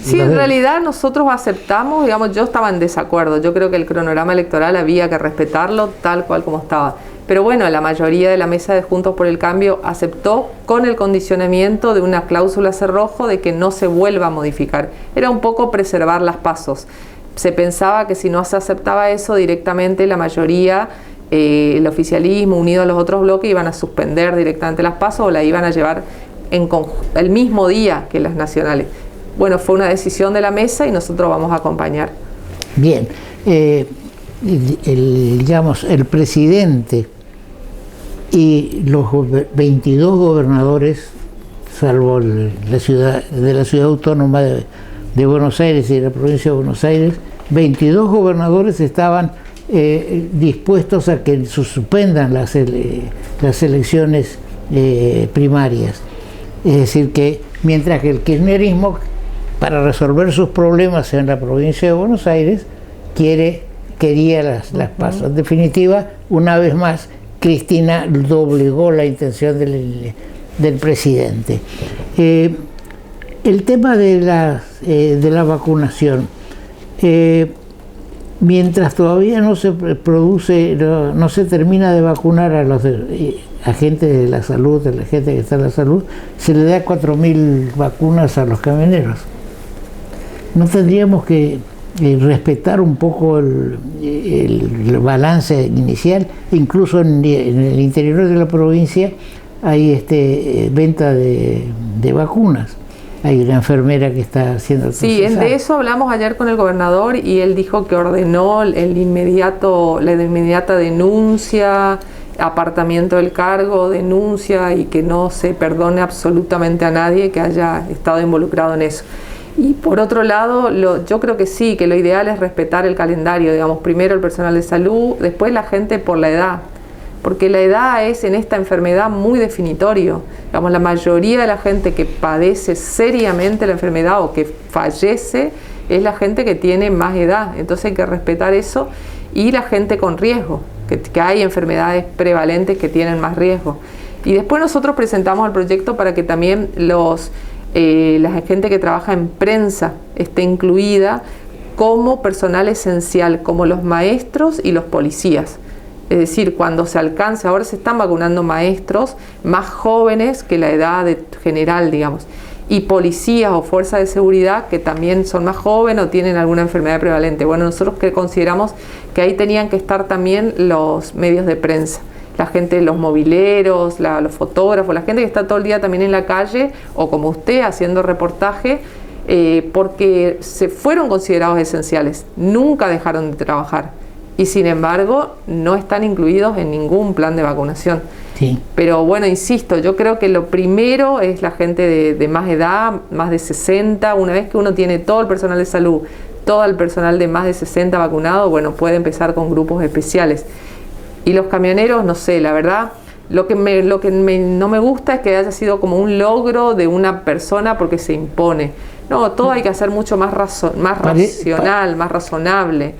Sí, en realidad nosotros aceptamos, digamos, yo estaba en desacuerdo. Yo creo que el cronograma electoral había que respetarlo tal cual como estaba. Pero bueno, la mayoría de la mesa de Juntos por el Cambio aceptó con el condicionamiento de una cláusula cerrojo de que no se vuelva a modificar. Era un poco preservar las pasos. Se pensaba que si no se aceptaba eso directamente la mayoría, el oficialismo unido a los otros bloques, iban a suspender directamente las pasos o la iban a llevar el mismo día que las nacionales. Bueno, fue una decisión de la mesa y nosotros vamos a acompañar. Bien, el presidente y los 22 gobernadores, salvo la ciudad autónoma de Buenos Aires y de la provincia de Buenos Aires, 22 gobernadores estaban dispuestos a que se suspendan las elecciones primarias. Es decir, que mientras que el kirchnerismo, para resolver sus problemas en la provincia de Buenos Aires, quería las pasos. En definitiva, una vez más, Cristina doblegó la intención del presidente. El tema de la vacunación. Mientras todavía no se termina de vacunar a los agentes de la salud, a la gente que está en la salud, se le da 4.000 vacunas a los camioneros. ¿No tendríamos que respetar un poco el balance inicial? Incluso en el interior de la provincia hay venta de vacunas. Hay una enfermera que está haciendo el Sí, de eso hablamos ayer con el gobernador y él dijo que ordenó la inmediata denuncia, apartamiento del cargo, denuncia y que no se perdone absolutamente a nadie que haya estado involucrado en eso. Y por otro lado, yo creo que sí, que lo ideal es respetar el calendario, digamos, primero el personal de salud, después la gente por la edad. Porque la edad es en esta enfermedad muy definitorio. Digamos, la mayoría de la gente que padece seriamente la enfermedad o que fallece es la gente que tiene más edad. Entonces hay que respetar eso y la gente con riesgo, que hay enfermedades prevalentes que tienen más riesgo. Y después nosotros presentamos el proyecto para que también la gente que trabaja en prensa esté incluida como personal esencial, como los maestros y los policías. Es decir, cuando se alcance, ahora se están vacunando maestros más jóvenes que la edad general, digamos, y policías o fuerzas de seguridad que también son más jóvenes o tienen alguna enfermedad prevalente. Bueno, nosotros consideramos que ahí tenían que estar también los medios de prensa, la gente, los mobileros, los fotógrafos, la gente que está todo el día también en la calle, o como usted haciendo reportaje, porque se fueron considerados esenciales, nunca dejaron de trabajar y sin embargo no están incluidos en ningún plan de vacunación. Sí. Pero bueno, insisto, yo creo que lo primero es la gente de más edad, más de 60, una vez que uno tiene todo el personal de salud, todo el personal de más de 60 vacunado, bueno, puede empezar con grupos especiales. Y los camioneros, no sé, la verdad, lo que no me gusta es que haya sido como un logro de una persona porque se impone. No, todo hay que hacer mucho más racional, más razonable.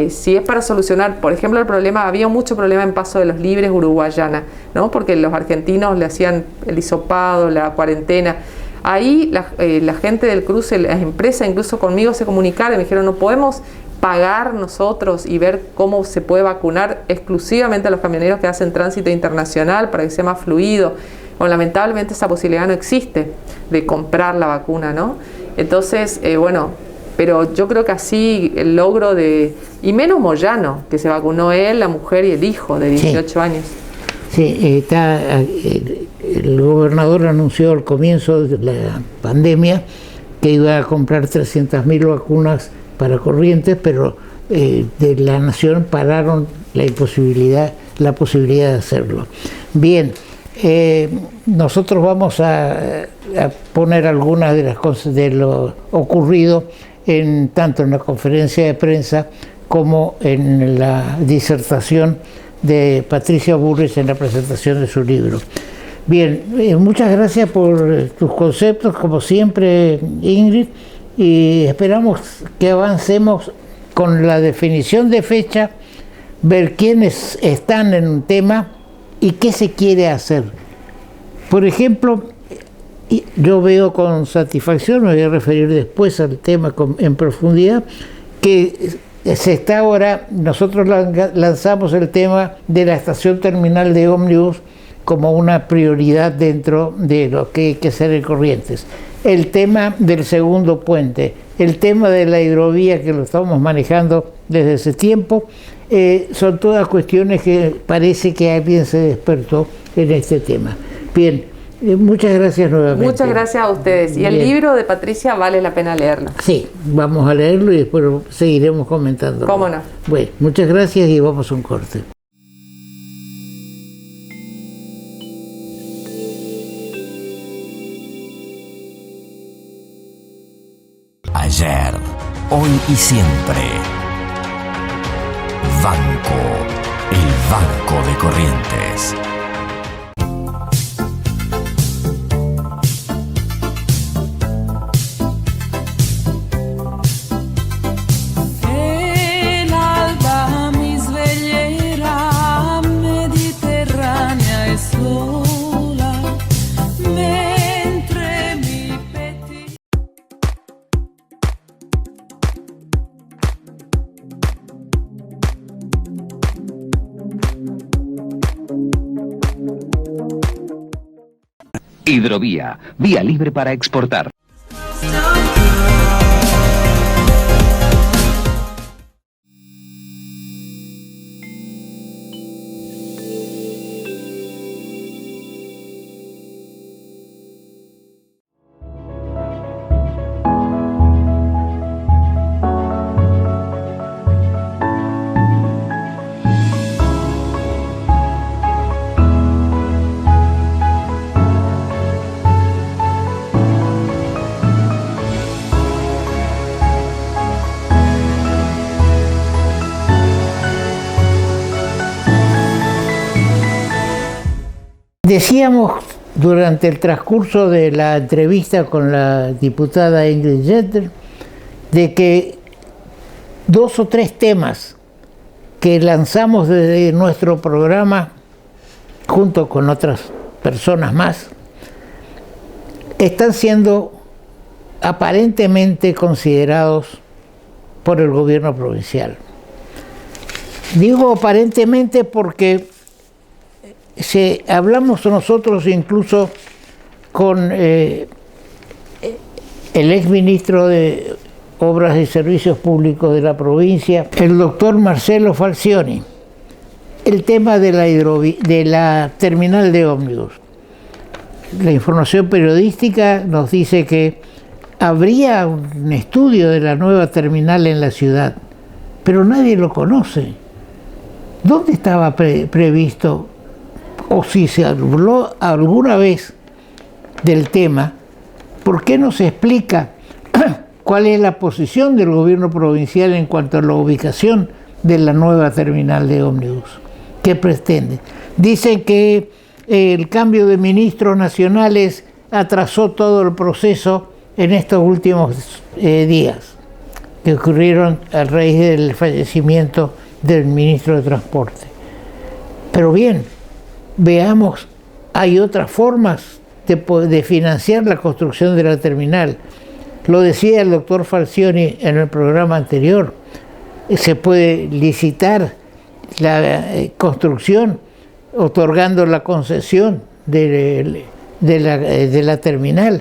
Si es para solucionar, por ejemplo, había mucho problema en Paso de los Libres, Uruguayana, ¿no? Porque los argentinos le hacían el hisopado, la cuarentena. Ahí la gente del cruce, las empresas incluso conmigo se comunicaron y me dijeron, no podemos pagar nosotros y ver cómo se puede vacunar exclusivamente a los camioneros que hacen tránsito internacional para que sea más fluido. Bueno, lamentablemente esa posibilidad no existe de comprar la vacuna, ¿no? Entonces, bueno, pero yo creo que así el logro y menos Moyano, que se vacunó él, la mujer y el hijo de 18 años. Sí, el gobernador anunció al comienzo de la pandemia que iba a comprar 300.000 vacunas para Corrientes, pero de la Nación pararon la posibilidad de hacerlo. Bien, nosotros vamos a poner algunas de las cosas de lo ocurrido tanto en la conferencia de prensa como en la disertación de Patricia Bullrich en la presentación de su libro. Bien, muchas gracias por tus conceptos, como siempre, Ingrid, y esperamos que avancemos con la definición de fecha, ver quiénes están en un tema y qué se quiere hacer. Por ejemplo, yo veo con satisfacción, me voy a referir después al tema en profundidad, que se está ahora, nosotros lanzamos el tema de la estación terminal de ómnibus como una prioridad dentro de lo que hay que hacer en Corrientes. El tema del segundo puente, el tema de la hidrovía que lo estamos manejando desde ese tiempo, son todas cuestiones que parece que alguien se despertó en este tema. Bien, muchas gracias nuevamente. Muchas gracias a ustedes. Y el libro de Patricia vale la pena leerlo. Sí, vamos a leerlo y después seguiremos comentando. ¿Cómo no? Bueno, muchas gracias y vamos a un corte. Ayer, hoy y siempre. Banco, el Banco de Corrientes. Hidrovía, vía libre para exportar. Decíamos durante el transcurso de la entrevista con la diputada Ingrid Jeter de que 2 o 3 temas que lanzamos desde nuestro programa junto con otras personas más, están siendo aparentemente considerados por el gobierno provincial. Digo aparentemente porque hablamos nosotros incluso con el exministro de Obras y Servicios Públicos de la provincia, el doctor Marcelo Falcioni, el tema de la terminal de ómnibus. La información periodística nos dice que habría un estudio de la nueva terminal en la ciudad, pero nadie lo conoce. ¿Dónde estaba previsto? O si se habló alguna vez del tema, ¿por qué no se explica cuál es la posición del gobierno provincial en cuanto a la ubicación de la nueva terminal de ómnibus? ¿Qué pretende? Dicen que el cambio de ministros nacionales atrasó todo el proceso en estos últimos días que ocurrieron a raíz del fallecimiento del ministro de Transporte. Pero bien, veamos, hay otras formas de financiar la construcción de la terminal. Lo decía el doctor Falcioni en el programa anterior, se puede licitar la construcción otorgando la concesión de la terminal.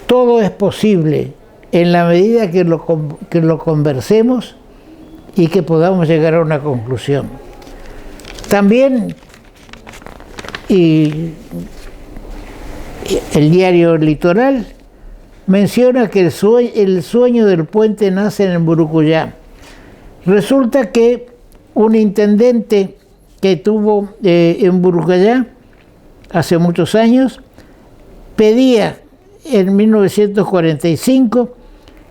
Todo es posible en la medida que lo conversemos y que podamos llegar a una conclusión. También el diario Litoral menciona que el sueño del puente nace en Burucuyá. Resulta que un intendente que tuvo en Burucuyá hace muchos años pedía en 1945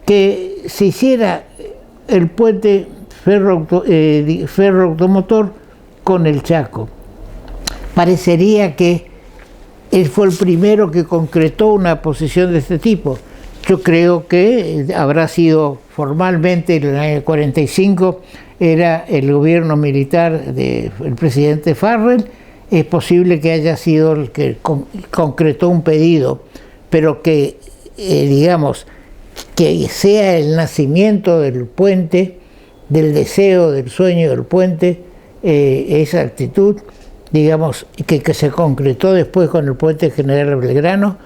que se hiciera el puente ferroautomotor con el Chaco. Parecería que él fue el primero que concretó una posición de este tipo. Yo creo que habrá sido formalmente en el año 45, era el gobierno militar del presidente Farrell. Es posible que haya sido el que concretó un pedido, pero que, digamos, que sea el nacimiento del puente, del deseo, del sueño del puente, esa actitud, digamos, que se concretó después con el puente General Belgrano,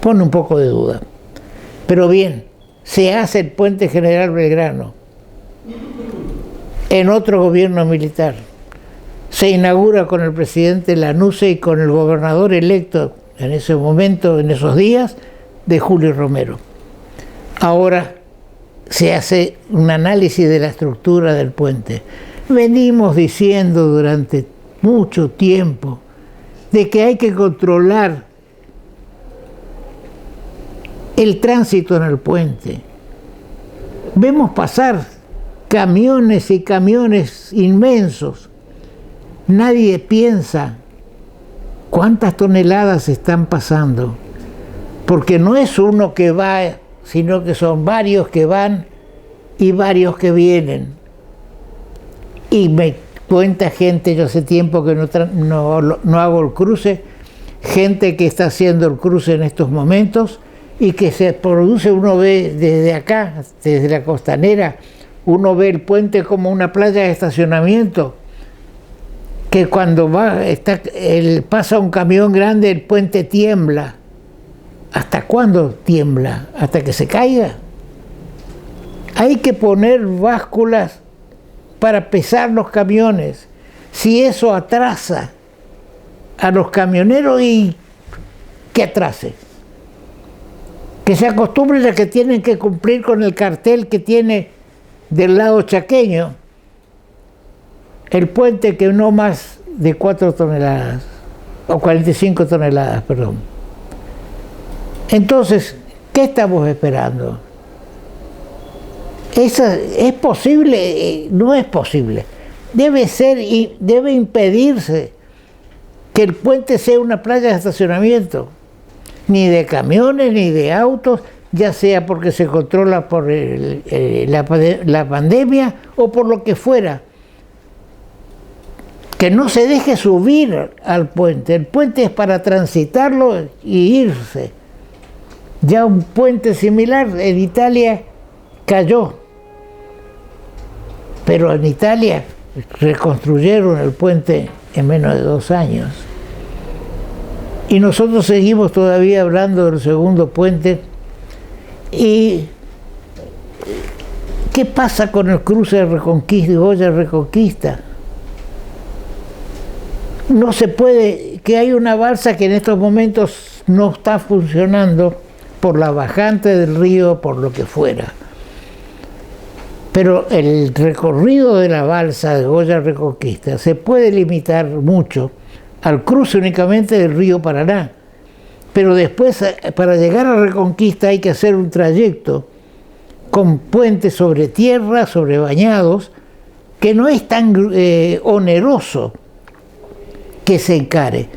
pone un poco de duda. Pero bien, se hace el puente General Belgrano en otro gobierno militar. Se inaugura con el presidente Lanusse y con el gobernador electo en ese momento, en esos días, de Julio Romero. Ahora se hace un análisis de la estructura del puente. Venimos diciendo durante mucho tiempo de que hay que controlar el tránsito en el puente. Vemos pasar camiones y camiones inmensos. Nadie piensa cuántas toneladas están pasando, porque no es uno que va, sino que son varios que van y varios que vienen. Y me cuenta gente, yo hace tiempo que no hago el cruce, gente que está haciendo el cruce en estos momentos y que se produce, uno ve desde acá, desde la costanera, uno ve el puente como una playa de estacionamiento, que cuando pasa un camión grande el puente tiembla. ¿Hasta cuándo tiembla? ¿Hasta que se caiga? Hay que poner básculas para pesar los camiones. Si eso atrasa a los camioneros, y que atrase. Que se acostumbren a que tienen que cumplir con el cartel que tiene del lado chaqueño el puente, que no más de 4 toneladas, o 45 toneladas, perdón. Entonces, ¿qué estamos esperando? ¿Es posible? No es posible. Debe impedirse que el puente sea una playa de estacionamiento, ni de camiones, ni de autos, ya sea porque se controla por la pandemia o por lo que fuera. que no se deje subir al puente. El puente es para transitarlo y irse. Ya un puente similar en Italia cayó, pero en Italia reconstruyeron el puente en menos de 2 años. Y nosotros seguimos todavía hablando del segundo puente. ¿Y qué pasa con el cruce de Reconquista y Goya Reconquista? No se puede, que hay una balsa que en estos momentos no está funcionando por la bajante del río, por lo que fuera. Pero el recorrido de la balsa de Goya Reconquista se puede limitar mucho al cruce únicamente del río Paraná. Pero después, para llegar a Reconquista hay que hacer un trayecto con puentes sobre tierra, sobre bañados, que no es tan oneroso que se encare.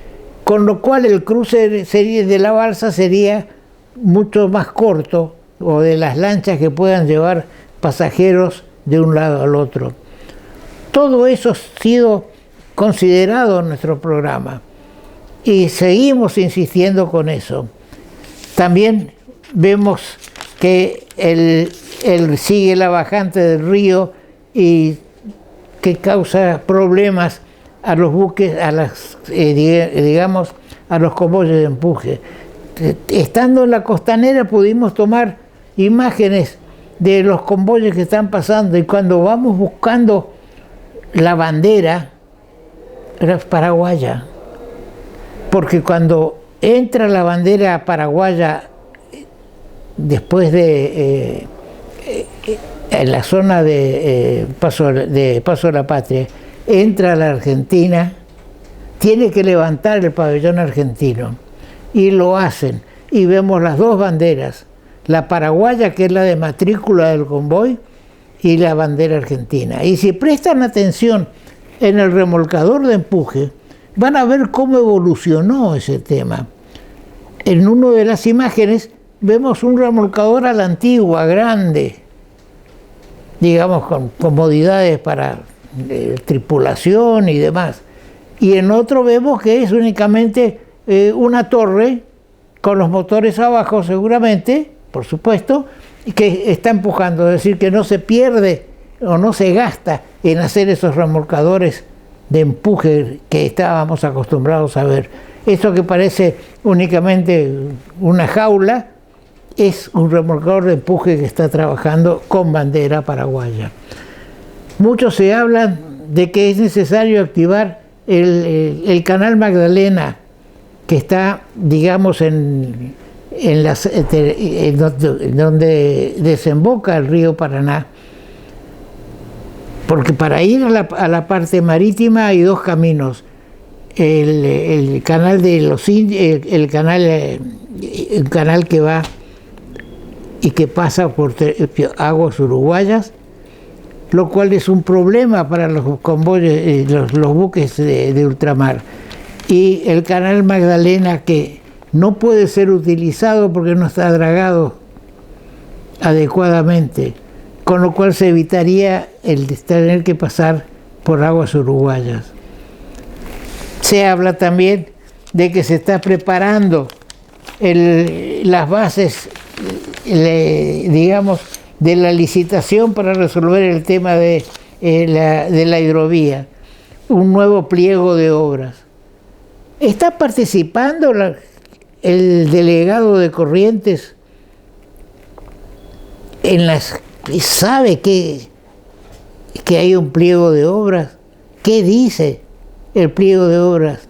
Con lo cual el cruce de la balsa sería mucho más corto, o de las lanchas que puedan llevar pasajeros de un lado al otro. Todo eso ha sido considerado en nuestro programa y seguimos insistiendo con eso. También vemos que él sigue la bajante del río y que causa problemas a los buques, a las, digamos, a los convoyes de empuje. Estando en la costanera pudimos tomar imágenes de los convoyes que están pasando, y cuando vamos buscando la bandera era paraguaya, porque cuando entra la bandera paraguaya después de en la zona de Paso de la Patria, entra a la Argentina, tiene que levantar el pabellón argentino, y lo hacen, y vemos las dos banderas, la paraguaya, que es la de matrícula del convoy, y la bandera argentina. Y si prestan atención en el remolcador de empuje, van a ver cómo evolucionó ese tema. En una de las imágenes vemos un remolcador a la antigua, grande, digamos, con comodidades para tripulación y demás. Y en otro vemos que es únicamente una torre con los motores abajo, seguramente, por supuesto, que está empujando, es decir, que no se pierde o no se gasta en hacer esos remolcadores de empuje que estábamos acostumbrados a ver. Eso que parece únicamente una jaula es un remolcador de empuje que está trabajando con bandera paraguaya. Mucho se habla de que es necesario activar el canal Magdalena, que está, digamos, en donde desemboca el río Paraná, porque para ir a la parte marítima hay dos caminos: el canal de los indios, el canal que va y que pasa por aguas uruguayas, lo cual es un problema para los convoyes, los buques de ultramar, y el canal Magdalena, que no puede ser utilizado porque no está dragado adecuadamente, con lo cual se evitaría el tener que pasar por aguas uruguayas. Se habla también de que se está preparando las bases, digamos, de la licitación para resolver el tema de la hidrovía, un nuevo pliego de obras. ¿Está participando el delegado de Corrientes sabe que hay un pliego de obras? ¿Qué dice el pliego de obras?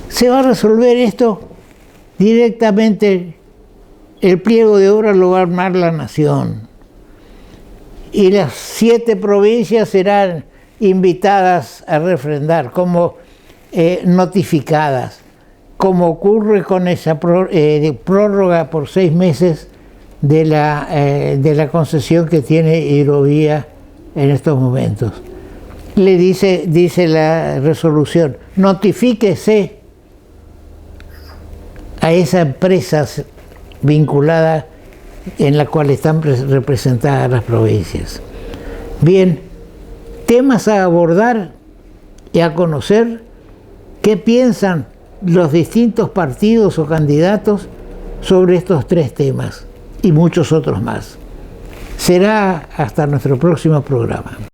¿Se va a resolver esto directamente? El pliego de obras lo va a armar la Nación, y las 7 provincias serán invitadas a refrendar, como notificadas, como ocurre con esa prórroga por 6 meses de la concesión que tiene Hidrovía en estos momentos. Le dice la resolución: notifíquese a esa empresa vinculada en la cual están representadas las provincias. Bien, temas a abordar y a conocer qué piensan los distintos partidos o candidatos sobre estos 3 temas y muchos otros más. Será hasta nuestro próximo programa.